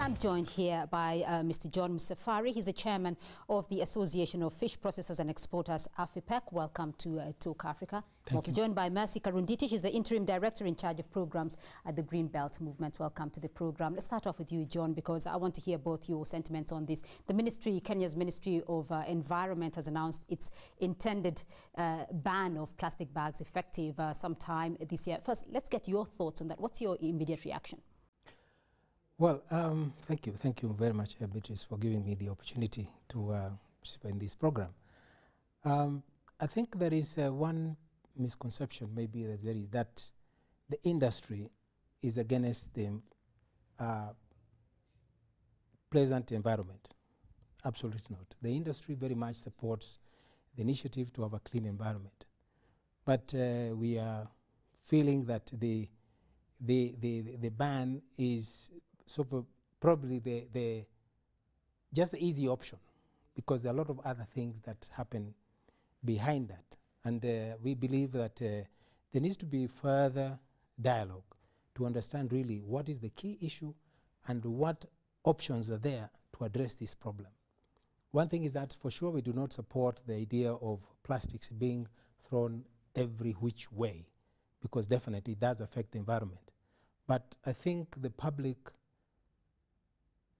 I'm joined here by Mr. John Msafari. He's the chairman of the Association of Fish Processors and Exporters, AFIPEC. Welcome to Talk Africa. Also joined by Mercy Karunditi. She's the interim director in charge of programs at the Green Belt Movement. Welcome to the program. Let's start off with you, John, because I want to hear both your sentiments on this. The ministry, Kenya's Ministry of Environment, has announced its intended ban of plastic bags effective sometime this year. First, let's get your thoughts on that. What's your immediate reaction? Well, thank you. Thank you very much, Beatrice, for giving me the opportunity to participate in this program. I think there is one misconception, maybe there is, that the industry is against the pleasant environment. Absolutely not. The industry very much supports the initiative to have a clean environment. But we are feeling that the ban is probably just the easy option, because there are a lot of other things that happen behind that. And we believe that there needs to be further dialogue to understand really what is the key issue and what options are there to address this problem. One thing is that for sure we do not support the idea of plastics being thrown every which way, because definitely it does affect the environment. But I think the public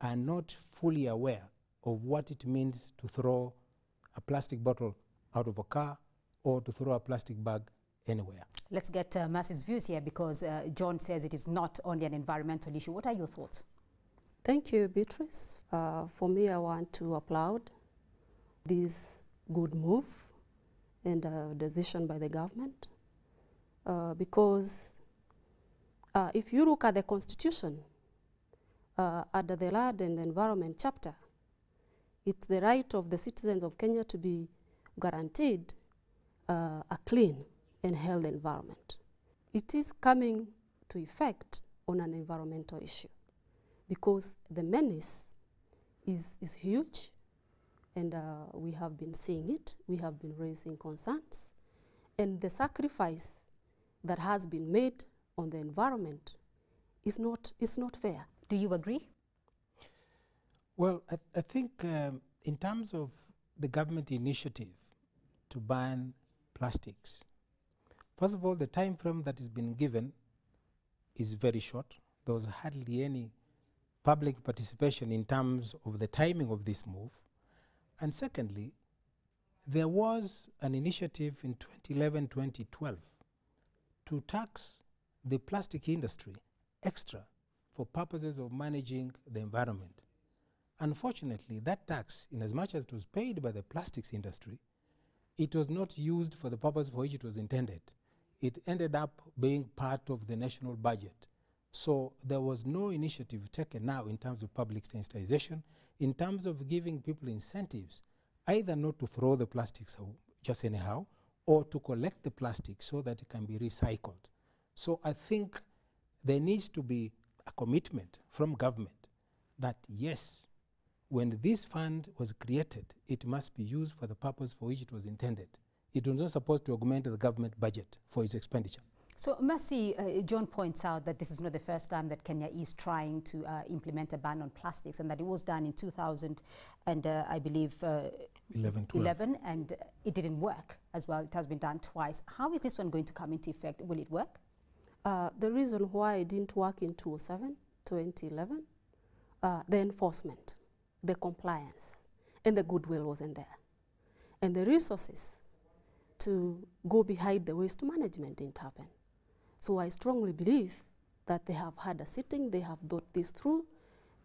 are not fully aware of what it means to throw a plastic bottle out of a car or to throw a plastic bag anywhere. Let's get Mercy's views here, because John says it is not only an environmental issue. What are your thoughts? Thank you, Beatrice. For me, I want to applaud this good move and decision by the government, because if you look at the Constitution, under the Land and Environment chapter, it's the right of the citizens of Kenya to be guaranteed a clean and healthy environment. It is coming to effect on an environmental issue, because the menace is huge, and we have been seeing it. We have been raising concerns, and the sacrifice that has been made on the environment is not fair. Do you agree? Well, I think in terms of the government initiative to ban plastics, first of all, the time frame that has been given is very short. There was hardly any public participation in terms of the timing of this move. And secondly, there was an initiative in 2011-2012 to tax the plastic industry extra for purposes of managing the environment. Unfortunately, that tax, in as much as it was paid by the plastics industry, it was not used for the purpose for which it was intended. It ended up being part of the national budget. So there was no initiative taken now in terms of public sensitization, in terms of giving people incentives, either not to throw the plastics out just anyhow, or to collect the plastic so that it can be recycled. So I think there needs to be a commitment from government that yes, when this fund was created, it must be used for the purpose for which it was intended. It was not supposed to augment the government budget for its expenditure. So, Mercy, John points out that this is not the first time that Kenya is trying to implement a ban on plastics, and that it was done in 2000 and I believe 11, and it didn't work as well. It has been done twice. How is this one going to come into effect? Will it work? The reason why it didn't work in 2011, the enforcement, the compliance, and the goodwill wasn't there. And the resources to go behind the waste management didn't happen. So I strongly believe that they have had a sitting, they have thought this through,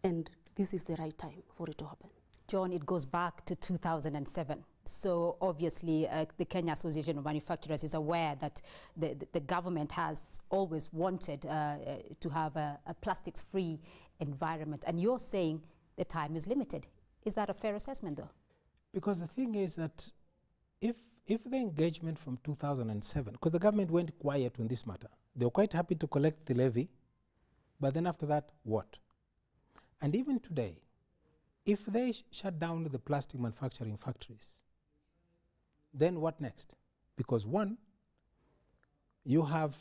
and this is the right time for it to happen. John, it goes back to 2007. So obviously the Kenya Association of Manufacturers is aware that the government has always wanted to have a plastics-free environment. And you're saying the time is limited. Is that a fair assessment, though? Because the thing is that if the engagement from 2007, because the government went quiet on this matter, they were quite happy to collect the levy, but then after that, what? And even today, if they shut down the plastic manufacturing factories, then what next? Because one, you have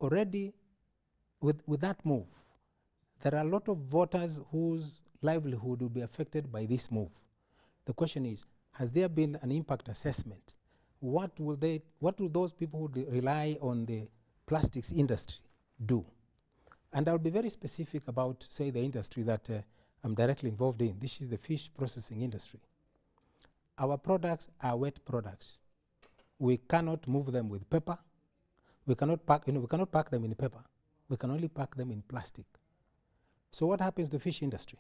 already, with that move, there are a lot of voters whose livelihood will be affected by this move. The question is, has there been an impact assessment? What will those people who rely on the plastics industry do? And I'll be very specific about, say, the industry that I'm directly involved in. This is the fish processing industry. Our products are wet products. We cannot move them with paper. We cannot pack, we cannot pack them in paper. We can only pack them in plastic. So what happens to the fish industry?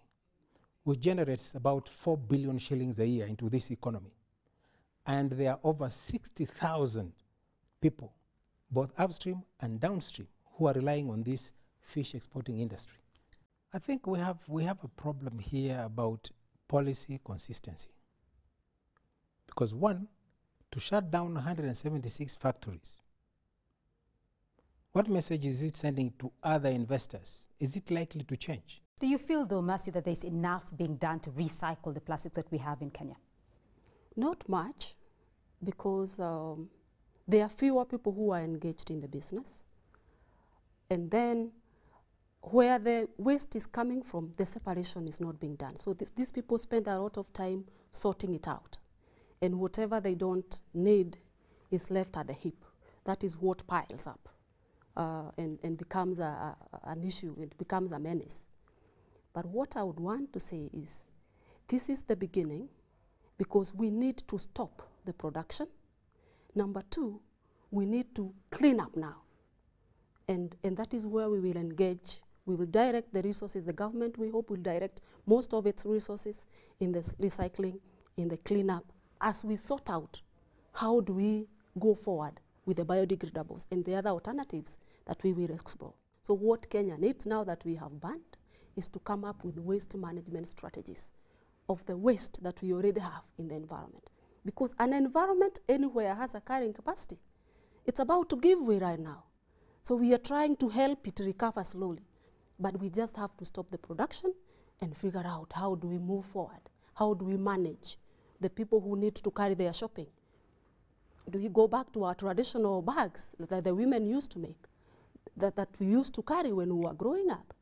Which generates about 4 billion shillings a year into this economy. And there are over 60,000 people, both upstream and downstream, who are relying on this fish exporting industry. I think we have a problem here about policy consistency. Because one, to shut down 176 factories, what message is it sending to other investors? Is it likely to change? Do you feel, though, Mercy, that there's enough being done to recycle the plastics that we have in Kenya? Not much, because there are fewer people who are engaged in the business. And then where the waste is coming from, the separation is not being done. So these people spend a lot of time sorting it out. And whatever they don't need is left at the heap. That is what piles up and becomes an issue. It becomes a menace. But what I would want to say is, this is the beginning, because we need to stop the production. Number two, we need to clean up now. And that is where we will engage. We will direct the resources. The government, we hope, will direct most of its resources in the recycling, in the cleanup, as we sort out how do we go forward with the biodegradables and the other alternatives that we will explore. So what Kenya needs now that we have banned is to come up with waste management strategies of the waste that we already have in the environment. Because an environment anywhere has a carrying capacity. It's about to give way right now. So we are trying to help it recover slowly. But we just have to stop the production and figure out how do we move forward? How do we manage the people who need to carry their shopping? Do we go back to our traditional bags that the women used to make, that we used to carry when we were growing up?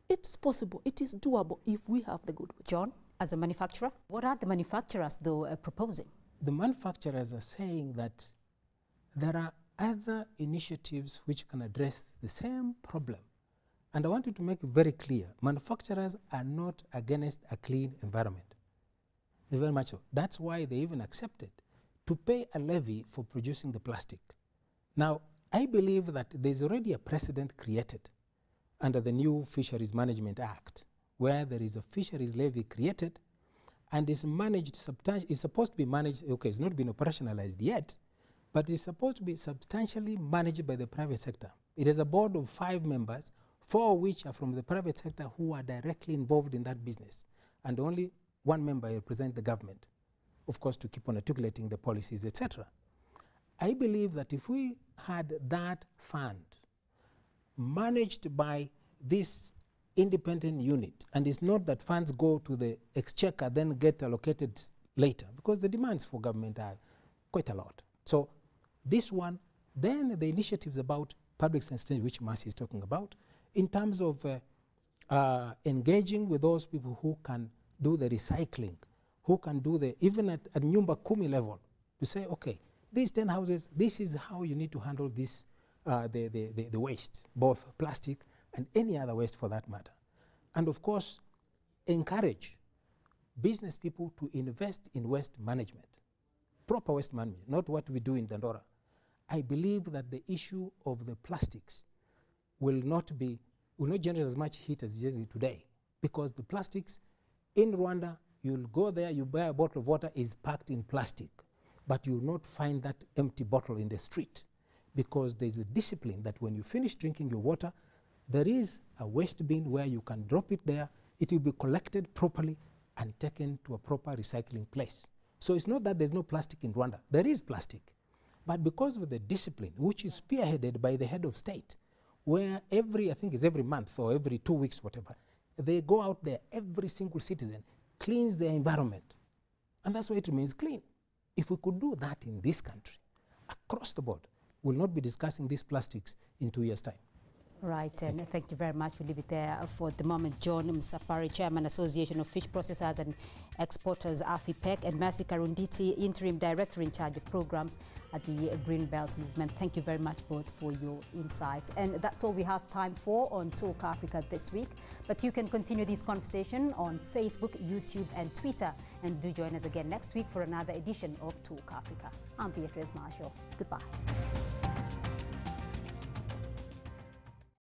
It's possible. It is doable if we have the goodwill. John, as a manufacturer, what are the manufacturers, though, proposing? The manufacturers are saying that there are other initiatives which can address the same problem. And I want you to make it very clear, manufacturers are not against a clean environment. They're very much so. That's why they even accepted to pay a levy for producing the plastic. Now, I believe that there's already a precedent created under the new Fisheries Management Act, where there is a fisheries levy created and is managed, it's supposed to be managed, okay, it's not been operationalized yet, but it's supposed to be substantially managed by the private sector. It has a board of 5 members, 4 of which are from the private sector who are directly involved in that business, and only 1 member represents the government, of course, to keep on articulating the policies, etc. I believe that if we had that fund managed by this independent unit, and it's not that funds go to the exchequer then get allocated later, because the demands for government are quite a lot. So this one, then the initiatives about public sensitization, which Mercy is talking about, in terms of engaging with those people who can do the recycling, who can do the, even at Nyumba Kumi level, to say, okay, these 10 houses, this is how you need to handle this, the waste, both plastic and any other waste for that matter. And of course, encourage business people to invest in waste management, proper waste management, not what we do in Dandora. I believe that the issue of the plastics will not generate as much heat as it is today, because the plastics in Rwanda, you'll go there, you buy a bottle of water, is packed in plastic, but you will not find that empty bottle in the street, because there's a discipline that when you finish drinking your water, there is a waste bin where you can drop it there, it will be collected properly and taken to a proper recycling place. So it's not that there's no plastic in Rwanda, there is plastic, but because of the discipline, which is spearheaded by the head of state, where I think it's every month or every 2 weeks, whatever, they go out there, every single citizen cleans their environment, and that's why it remains clean. If we could do that in this country, across the board, we'll not be discussing these plastics in 2 years' time. Right, and thank you very much. We'll leave it there for the moment. John Msafari, Chairman, Association of Fish Processors and Exporters, AFIPEC, and Mercy Karunditi, Interim Director in charge of programs at the Green Belt Movement. Thank you very much both for your insights. And that's all we have time for on Talk Africa this week. But you can continue this conversation on Facebook, YouTube, and Twitter. And do join us again next week for another edition of Talk Africa. I'm Beatrice Marshall. Goodbye.